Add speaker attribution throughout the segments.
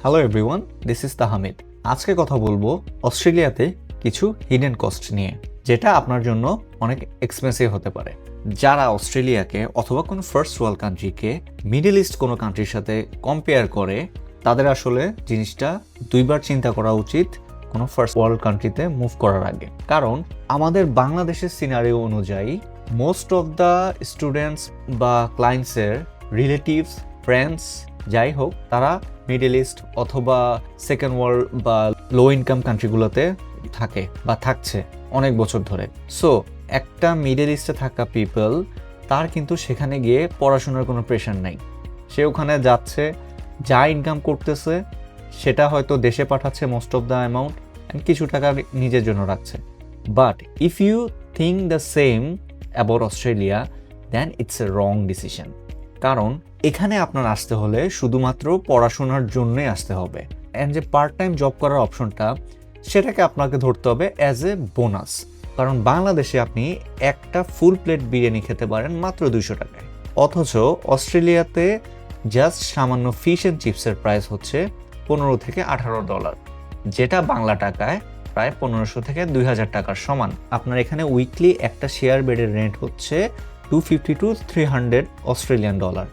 Speaker 1: Hello everyone, this is Tahmid. আজকে কথা বলবো অস্ট্রেলিয়াতে কিছু হিডেন কস্ট নিয়ে, যেটা আপনার জন্য অনেক এক্সপেন্সিভ হতে পারে। যারা অস্ট্রেলিয়াকে অথবা কোনো ফার্স্ট ওয়ার্ল্ড কান্ট্রিকে মিডল ইস্ট কোনো কান্ট্রির সাথে কম্পেয়ার করে, তাদের আসলে জিনিসটা দুইবার চিন্তা করা উচিত কোনো ফার্স্ট ওয়ার্ল্ড কান্ট্রিতে মুভ করার আগে। কারণ আমাদের বাংলাদেশের সিনারিও অনুযায়ী মোস্ট অফ দ্য স্টুডেন্টস বা ক্লায়েন্টসের রিলেটিভস, ফ্রেন্ডস যাই হোক, তারা মিডল ইস্ট অথবা সেকেন্ড ওয়ার্ল্ড বা লো ইনকাম কান্ট্রিগুলোতে থাকে বা থাকছে অনেক বছর ধরে। সো একটা মিডল ইস্টে থাকা পিপল, তার কিন্তু সেখানে গিয়ে পড়াশোনার কোনো প্রেশার নাই। সে ওখানে যাচ্ছে, যা ইনকাম করতেছে সেটা হয়তো দেশে পাঠাচ্ছে most of the amount, and কিছু টাকা নিজের জন্য রাখছে। But if you think the same about Australia, then it's a wrong decision. কারণ এখানে আপনার আসতে হলে শুধুমাত্র পড়াশোনার জন্যই আসতে হবে, অ্যান্ড যে পার্ট টাইম জব করার অপশনটা, সেটাকে আপনাকে ধরতে হবে অ্যাজ এ বোনাস। কারণ বাংলাদেশে আপনি একটা ফুল প্লেট বিরিয়ানি খেতে পারেন মাত্র 200 টাকায়, অথচ অস্ট্রেলিয়াতে জাস্ট সামান্য ফিশ অ্যান্ড চিপসের প্রাইস হচ্ছে $15 থেকে $18, যেটা বাংলা টাকায় প্রায় 1500 থেকে 2000 টাকার সমান। আপনার এখানে উইকলি একটা শেয়ার বেডের রেন্ট হচ্ছে $250 to $300 অস্ট্রেলিয়ান ডলার,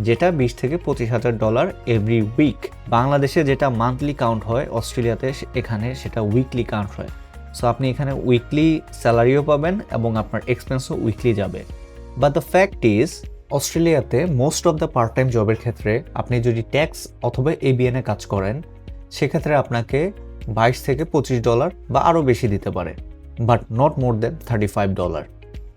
Speaker 1: যেটা $20,000 থেকে $25,000 এভরি উইক। বাংলাদেশে যেটা মান্থলি কাউন্ট হয়, অস্ট্রেলিয়াতে এখানে সেটা উইকলি কাউন্ট হয়। সো আপনি এখানে উইকলি স্যালারিও পাবেন এবং আপনার এক্সপেন্সও উইকলি যাবে। বাট দ্য ফ্যাক্ট ইজ, অস্ট্রেলিয়াতে most of the part time জবের ক্ষেত্রে আপনি যদি ট্যাক্স অথবা এবিএনে কাজ করেন, সেক্ষেত্রে আপনাকে $22 থেকে $25 বা আরও বেশি দিতে পারে, but not more than $35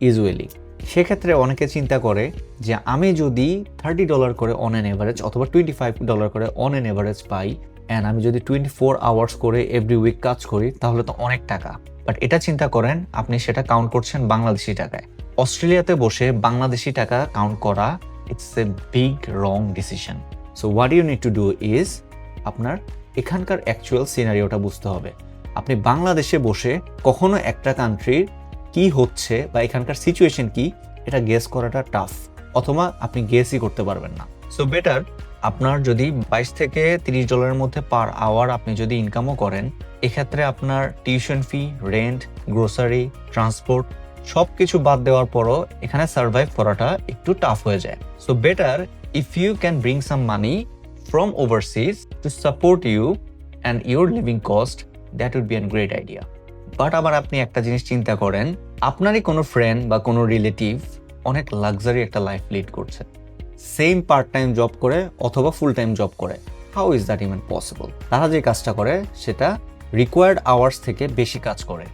Speaker 1: usually. সেক্ষেত্রে অনেকে চিন্তা করে যে আমি যদি $30 করে অন অ্যান এভারেজ অথবা $25 করে on an average pi, and আমি যদি 24 আওয়ার্স করে এভরি উইক কাজ করি, তাহলে তো অনেক টাকা। বাট এটা চিন্তা করেন, আপনি সেটা কাউন্ট করছেন বাংলাদেশি টাকায়। অস্ট্রেলিয়াতে বসে বাংলাদেশি টাকা কাউন্ট করা, it's a big wrong decision. So what you need to do is, আপনার এখানকার অ্যাকচুয়াল সিনারিওটা বুঝতে হবে। আপনি বাংলাদেশে বসে কখনো একটা কান্ট্রির কি হচ্ছে বা এখানকার সিচুয়েশন কি, এটা গেস করাটা টাফ, অথবা আপনি গেসই করতে পারবেন না। সো বেটার, আপনার যদি $22 থেকে $30 মধ্যে পার আওয়ার আপনি যদি ইনকামও করেন, এক্ষেত্রে আপনার tuition fee, rent, grocery, transport সব কিছু বাদ দেওয়ার পরও এখানে সার্ভাইভ করাটা একটু টাফ হয়ে যায়। So better if you can bring some money from overseas to support you and your living cost, that would be an great idea. But আবার আপনি একটা জিনিস চিন্তা করেন, আপনারই কোনো ফ্রেন্ড বা কোনো রিলেটিভ অনেক লাক্সারি একটা লাইফ লিড করছে, সেম পার্ট টাইম জব করে অথবা ফুল টাইম জব করে। How is that even possible? তারা যে কাজটা করে সেটা রিকোয়ার্ড আওয়ার্স থেকে বেশি কাজ করে,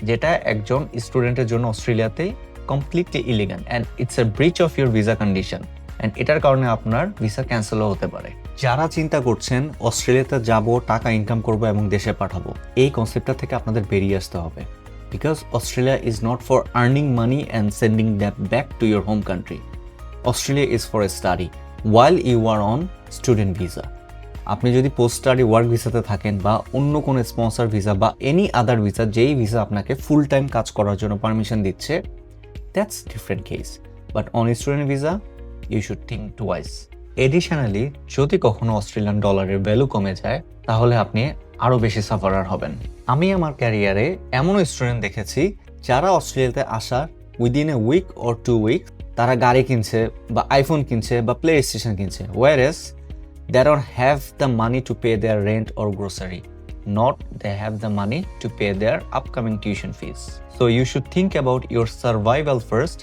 Speaker 1: যেটা একজন স্টুডেন্টের জন্য অস্ট্রেলিয়াতে completely illegal, and it's a breach of your visa condition, and এটার কারণে আপনার ভিসা ক্যান্সেলও হতে পারে। যারা চিন্তা করছেন অস্ট্রেলিয়াতে যাব, টাকা ইনকাম করব এবং দেশে পাঠাবো, এই কনসেপ্টটা থেকে আপনাদের বেরিয়ে আসতে হবে। Because Australia is not for earning money and sending that back to your home country. Australia is for a study while you are on student visa. আপনি যদি পোস্ট স্টাডি ওয়ার্ক ভিসাতে থাকেন বা অন্য কোনো স্পন্সর ভিসা বা any other visa, যেই visa আপনাকে full time কাজ করার জন্য পারমিশন দিচ্ছে, that's different case. But on student visa you should think twice. Additionally, যদি কখনো অস্ট্রেলিয়ান ডলারের ভ্যালু কমে যায়, তাহলে আপনি আরও বেশি সাফারার হবেন। আমি আমার ক্যারিয়ারে এমনও স্টুডেন্ট দেখেছি যারা অস্ট্রেলিয়াতে আসার within a week or 2 week তারা গাড়ি কিনছে বা আইফোন কিনছে বা প্লে স্টেশন কিনছে, whereas they don't have the money to pay their rent or grocery, not they have the money to pay their upcoming tuition fees. So you should think about your survival first,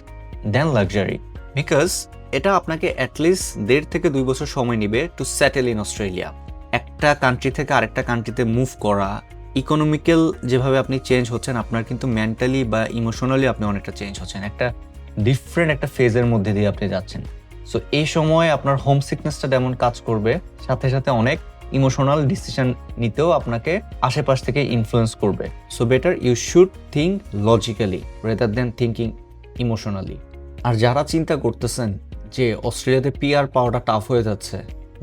Speaker 1: then luxury, because এটা আপনাকে at least 1.5 থেকে 2 বছর সময় নেবে to settle in Australia. একটা country থেকে আরেকটা কান্ট্রিতে মুভ করা, ইকোনমিক্যাল যেভাবে আপনি চেঞ্জ হচ্ছেন, আপনার কিন্তু মেন্টালি বা ইমোশনালি আপনি অনেকটা চেঞ্জ হচ্ছেন, একটা ডিফারেন্ট একটা ফেজের মধ্যে দিয়ে আপনি যাচ্ছেন। সো এই সময় আপনার হোম সিকনেসটা যেমন কাজ করবে, সাথে সাথে অনেক ইমোশনাল ডিসিশন নিতেও আপনাকে আশেপাশ থেকে ইনফ্লুয়েন্স করবে। So better you should think logically rather than thinking emotionally. আর যারা চিন্তা করতেছেন যে অস্ট্রেলিয়াতে পিআর পাওয়াটা টাফ হয়ে যাচ্ছে,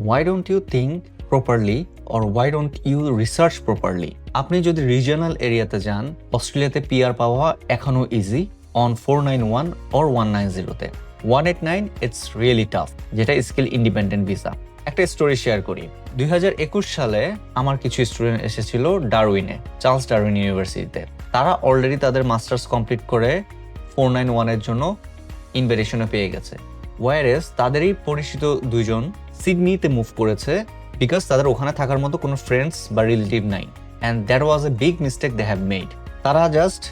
Speaker 1: why don't you think properly or why don't you research properly? আপনি যদি রিজিওনাল এরিয়াতে যান, অস্ট্রেলিয়াতে পিআর পাওয়া এখনও ইজি অন 491 or 190-তে। 189 ইটস রিয়েলি টাফ, যেটা স্কিল ইন্ডিপেন্ডেন্ট ভিসা। একটা স্টোরি শেয়ার করি। 2021 সালে আমার কিছু স্টুডেন্ট এসেছিল ডারউইনে, চার্লস ডারউইন ইউনিভার্সিটিতে। তারা অলরেডি তাদের মাস্টার্স কমপ্লিট করে 491 এর জন্য ইনভিটেশনও পেয়ে গেছে। ওয়ারেস তাদেরই পরিচিত দুইজন সিডনিতে মুভ করেছে বিকজ তাদের ওখানে থাকার মতো কোনো ফ্রেন্ডস বা রিলেটিভ নাই, and that was a big mistake they have made. তারা জাস্ট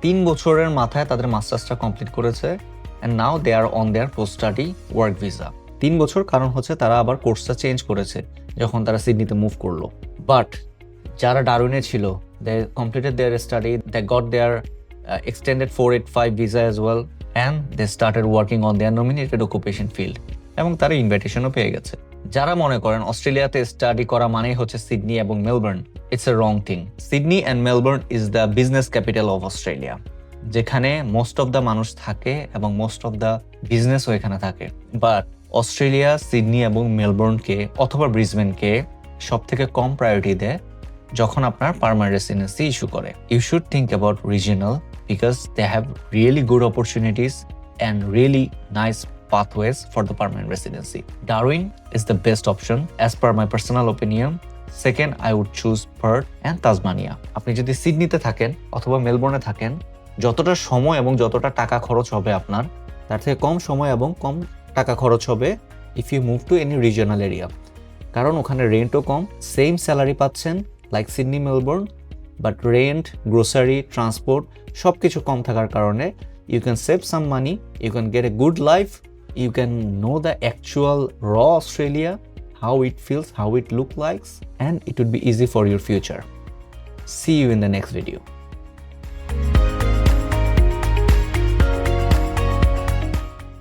Speaker 1: 3 বছরের মাথায় তাদের মাস্টার্সটা কমপ্লিট করেছে, and now they are on their post study work visa. 3 বছর, কারণ হচ্ছে তারা আবার কোর্সটা চেঞ্জ করেছে যখন তারা সিডনিতে মুভ করলো। বাট যারা ডারউইনে ছিল, they completed their study, they got their extended 485 visa as well, and they started working on their nominated occupation field, এবং তারা ইনভিটেশনও পেয়ে গেছে। যারা মনে করেন অস্ট্রেলিয়াতে স্টাডি করা মানেই হচ্ছে সিডনি এবং Melbourne, it's a wrong thing. Sydney and Melbourne is the business capital of Australia, যেখানে মোস্ট অফ দ্য মানুষ থাকে এবং মোস্ট অফ দ্য বিজনেসও এখানে থাকে। বাট অস্ট্রেলিয়া সিডনি এবং মেলবোর্নকে অথবা ব্রিসবেনকে সব থেকে কম প্রায়োরিটি দেয় যখন আপনার পার্মানেন্ট রেসিডেন্সি ইস্যু করে। You should think about regional because they have really good opportunities and really nice pathways for the permanent residency. Darwin is the best option as per my personal opinion. Second, I would choose Perth and Tasmania. আপনি যদি সিডনিতে থাকেন অথবা মেলবোর্নে থাকেন, যতটা সময় এবং যতটা টাকা খরচ হবে আপনার, তার থেকে কম সময় এবং কম টাকা খরচ হবে if you move to any regional area, কারণ ওখানে রেন্টও কম, সেম স্যালারি পাচ্ছেন like Sydney Melbourne, but rent, grocery, transport সব কিছু কম থাকার কারণে you can save some money, you can get a good life, you can know the actual raw Australia, how it feels, how it look likes, and it would be easy for your future. See you in the next video.